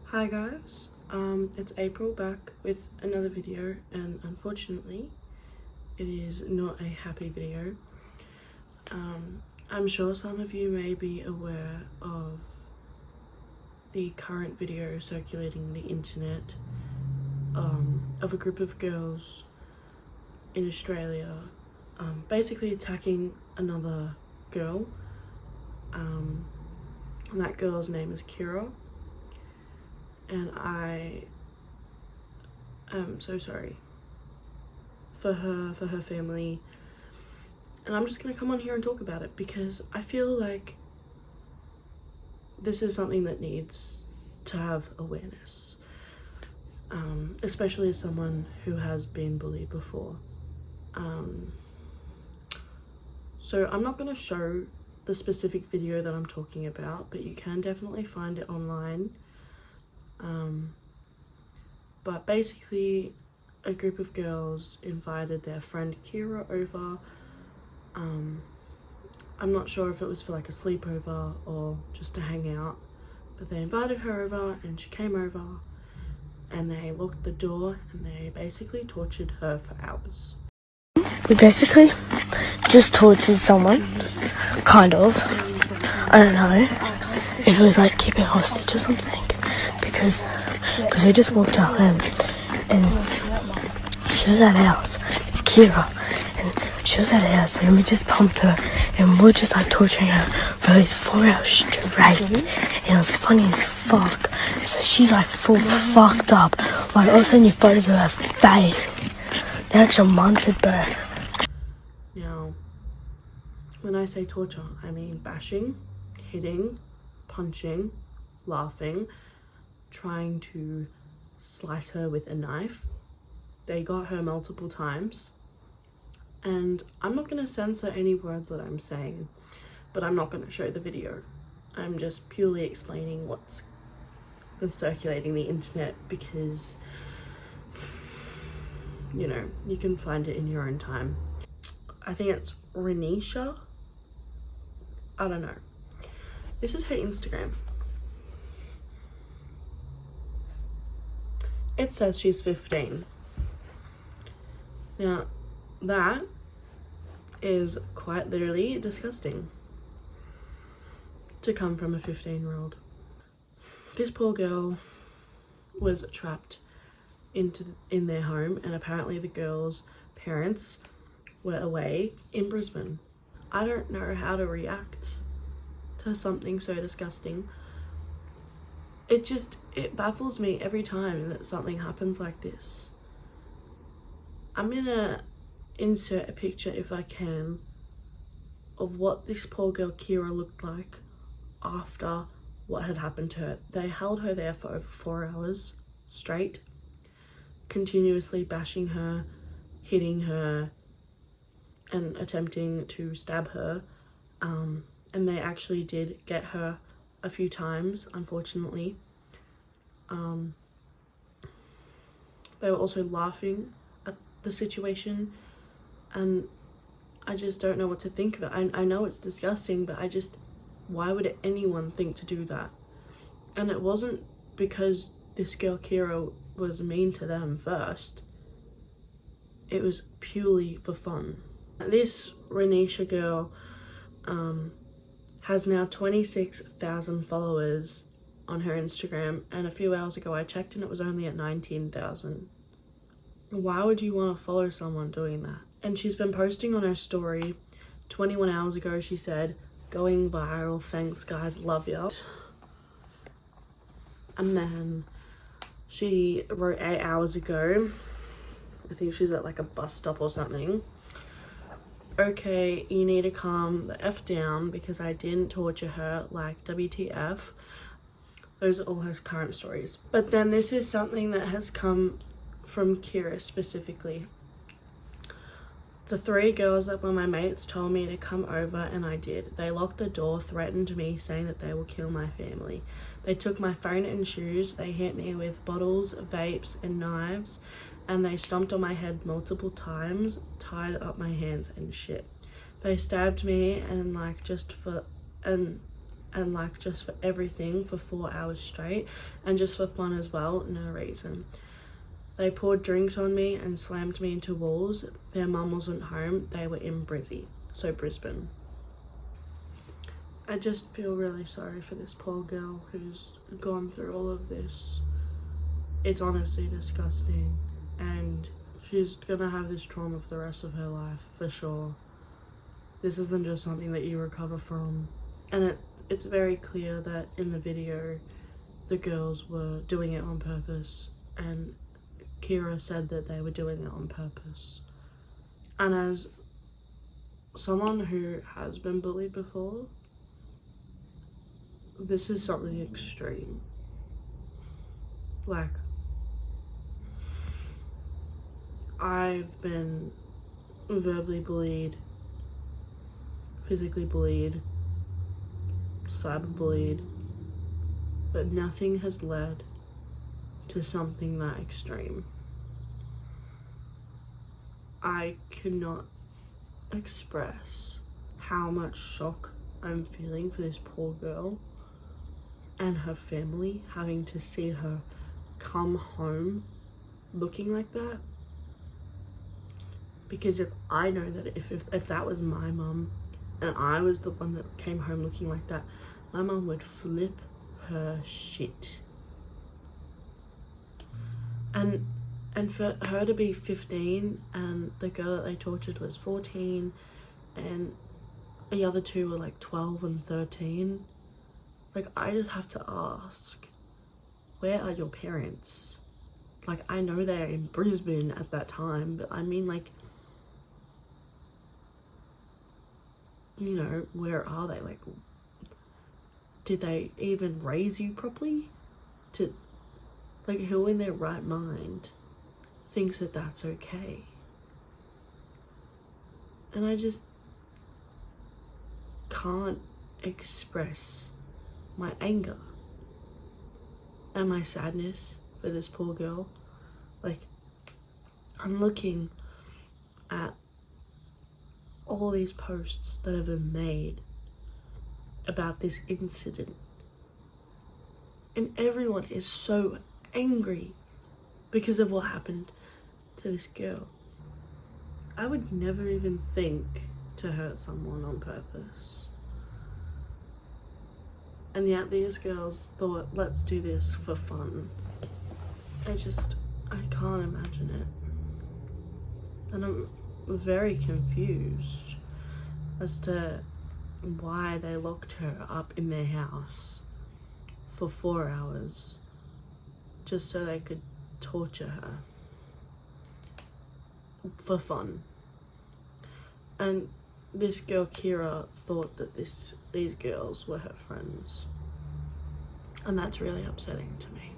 Hi guys, it's April back with another video, and unfortunately it is not a happy video. I'm sure some of you may be aware of the current video circulating the internet of a group of girls in Australia basically attacking another girl. And that girl's name is Kirra. And I am so sorry for her family, and I'm just gonna come on here and talk about it because I feel like this is something that needs to have awareness, especially as someone who has been bullied before. So I'm not gonna show the specific video that I'm talking about, but you can definitely find it online. But basically a group of girls invited their friend Kirra over. I'm not sure if it was for like a sleepover or just to hang out, but they invited her over and she came over and they locked the door and they basically tortured her for hours. We basically just tortured someone, kind of. I don't know if it was like keeping hostage or something, because we just walked out and she was at ours. It's Kirra, and she was at ours, and we just pumped her, and we were just like torturing her for at least 4 hours straight, and it was funny as fuck. So she's like full fucked up, like all of a sudden your photos of her face, they're actually monted, bro. Now, when I say torture, I mean bashing, hitting, punching, laughing, trying to slice her with a knife. They got her multiple times, and I'm not going to censor any words that I'm saying, but I'm not going to show the video. I'm just purely explaining what's been circulating the internet because, you know, you can find it in your own time. I think it's Rhynisha. I don't know. This is her Instagram. It says she's 15. Now, that is quite literally disgusting to come from a 15-year-old. This poor girl was trapped in their home, and apparently the girl's parents were away in Brisbane. I don't know how to react to something so disgusting. It baffles me every time that something happens like this. I'm gonna insert a picture, if I can, of what this poor girl Kirra looked like after what had happened to her. They held her there for over 4 hours straight, continuously bashing her, hitting her, and attempting to stab her. And they actually did get her a few times, unfortunately. They were also laughing at the situation, and I just don't know what to think of it. I know it's disgusting, but why would anyone think to do that? And it wasn't because this girl Kirra was mean to them first. It was purely for fun. This Rhynisha girl has now 26,000 followers on her Instagram, and a few hours ago I checked and it was only at 19,000. Why would you want to follow someone doing that? And she's been posting on her story 21 hours ago. She said, "Going viral, thanks guys, love ya." And then she wrote 8 hours ago, I think she's at like a bus stop or something, "Okay, you need to calm the F down because I didn't torture her, like WTF." Those are all her current stories. But then this is something that has come from Kirra specifically. The 3 girls that were my mates told me to come over, and I did. They locked the door, threatened me, saying that they will kill my family. They took my phone and shoes. They hit me with bottles, vapes, and knives, and they stomped on my head multiple times, tied up my hands and shit. They stabbed me and and like just for everything for 4 hours straight, and just for fun as well, no reason. They poured drinks on me and slammed me into walls. Their mum wasn't home, they were in Brisbane. I just feel really sorry for this poor girl who's gone through all of this. It's honestly disgusting, and she's gonna have this trauma for the rest of her life, for sure. This isn't just something that you recover from. And it's very clear that in the video, the girls were doing it on purpose, and Kirra said that they were doing it on purpose. And as someone who has been bullied before, this is something extreme. Like, I've been verbally bullied, physically bullied, cyberbullied, but nothing has led to something that extreme. I cannot express how much shock I'm feeling for this poor girl and her family, having to see her come home looking like that. Because if I know that if that was my mum and I was the one that came home looking like that, my mum would flip her shit. And for her to be 15 and the girl that they tortured was 14 and the other two were like 12 and 13, like, I just have to ask, where are your parents? Like, I know they're in Brisbane at that time, but I mean, like, you know, where are they? Like, did they even raise you properly? Like, who in their right mind thinks that that's okay? And I just can't express my anger and my sadness for this poor girl. Like, I'm looking at all these posts that have been made about this incident, and everyone is so angry because of what happened to this girl. I would never even think to hurt someone on purpose. And yet these girls thought, let's do this for fun. I can't imagine it. And I'm very confused as to why they locked her up in their house for 4 hours just so they could torture her for fun. And this girl Kirra thought that these girls were her friends, and that's really upsetting to me.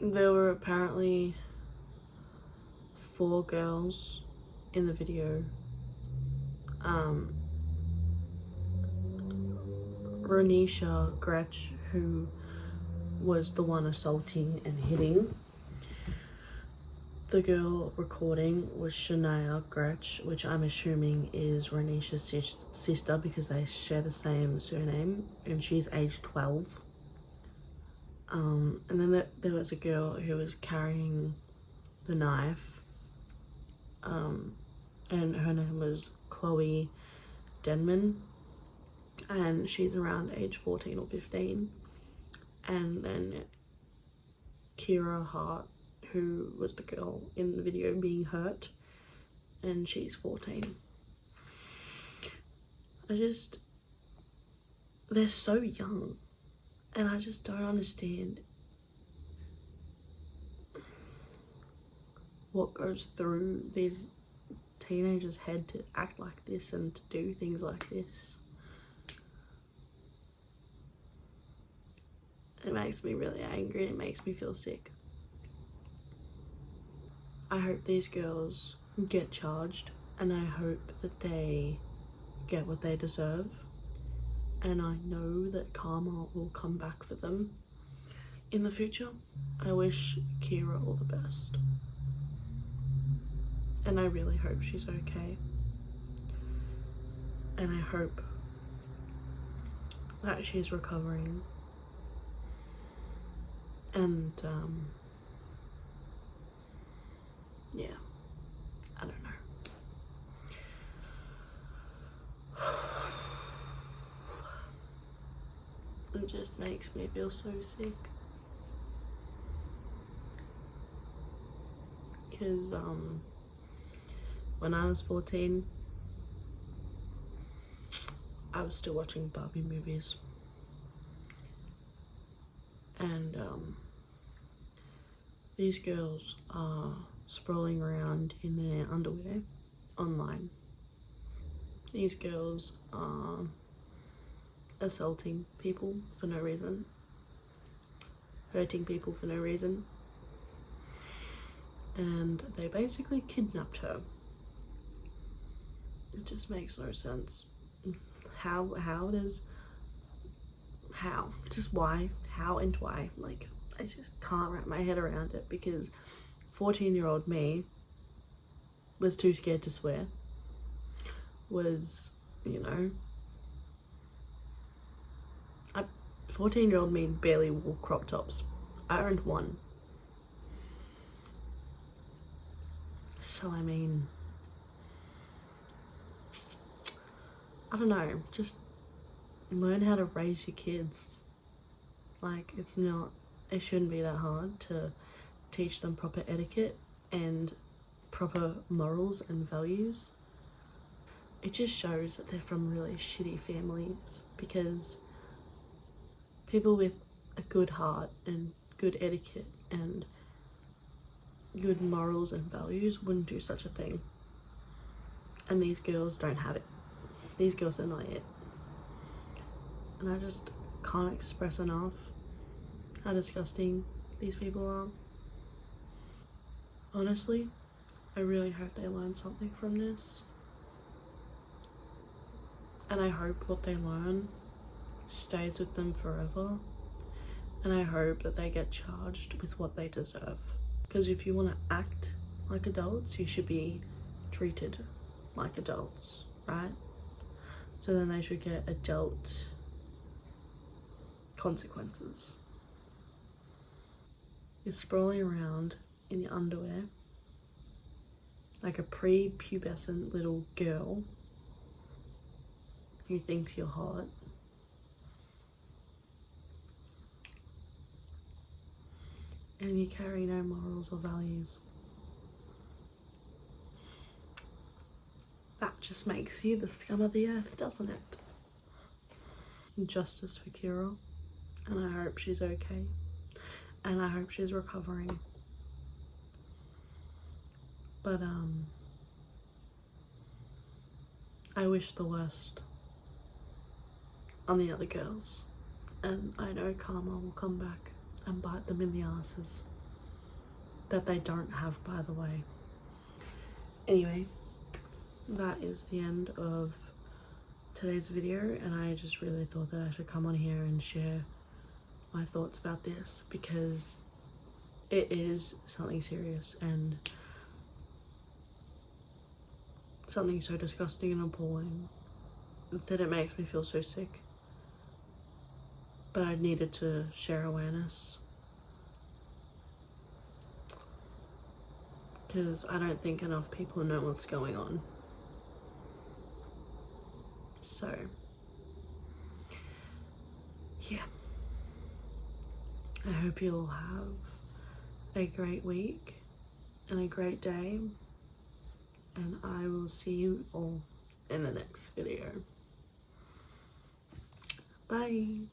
There were apparently 4 girls in the video. Rhynisha Grech, who was the one assaulting and hitting. The girl recording was Shanaya Grech, which I'm assuming is Rhynisha's sister because they share the same surname, and she's aged 12. And then there was a girl who was carrying the knife, and her name was Chloe Denman, and she's around age 14 or 15. And then Kirra Hart, who was the girl in the video being hurt, and she's 14. They're so young, and I just don't understand what goes through these teenagers' head to act like this and to do things like this. It makes me really angry. It makes me feel sick. I hope these girls get charged, and I hope that they get what they deserve. And I know that karma will come back for them in the future. I wish Kirra all the best. And I really hope she's okay. And I hope that she's recovering. And yeah, I don't know. It just makes me feel so sick. Because when I was 14, I was still watching Barbie movies. And these girls are sprawling around in their underwear online. These girls are assaulting people for no reason, hurting people for no reason, and they basically kidnapped her. It just makes no sense. How just why, how and why? Like, I just can't wrap my head around it, because 14-year-old me was too scared to swear, was, you know, 14-year-old me barely wore crop tops. I owned one. So I mean, I don't know, just learn how to raise your kids. Like, it shouldn't be that hard to teach them proper etiquette and proper morals and values. It just shows that they're from really shitty families, because people with a good heart and good etiquette and good morals and values wouldn't do such a thing. And these girls don't have it. These girls are not it. And I just can't express enough how disgusting these people are. Honestly, I really hope they learn something from this. And I hope what they learn stays with them forever. And I hope that they get charged with what they deserve. Because if you want to act like adults, you should be treated like adults, right? So then they should get adult consequences. You're sprawling around in your underwear like a pre-pubescent little girl who thinks you're hot. And you carry no morals or values. That just makes you the scum of the earth, doesn't it? Justice for Kirra, and I hope she's okay, and I hope she's recovering. But I wish the worst on the other girls, and I know karma will come back and bite them in the asses that they don't have, by the way. Anyway, that is the end of today's video, and I just really thought that I should come on here and share my thoughts about this, because it is something serious and something so disgusting and appalling that it makes me feel so sick. But I needed to share awareness, because I don't think enough people know what's going on. So yeah, I hope you'll have a great week and a great day, and I will see you all in the next video. Bye.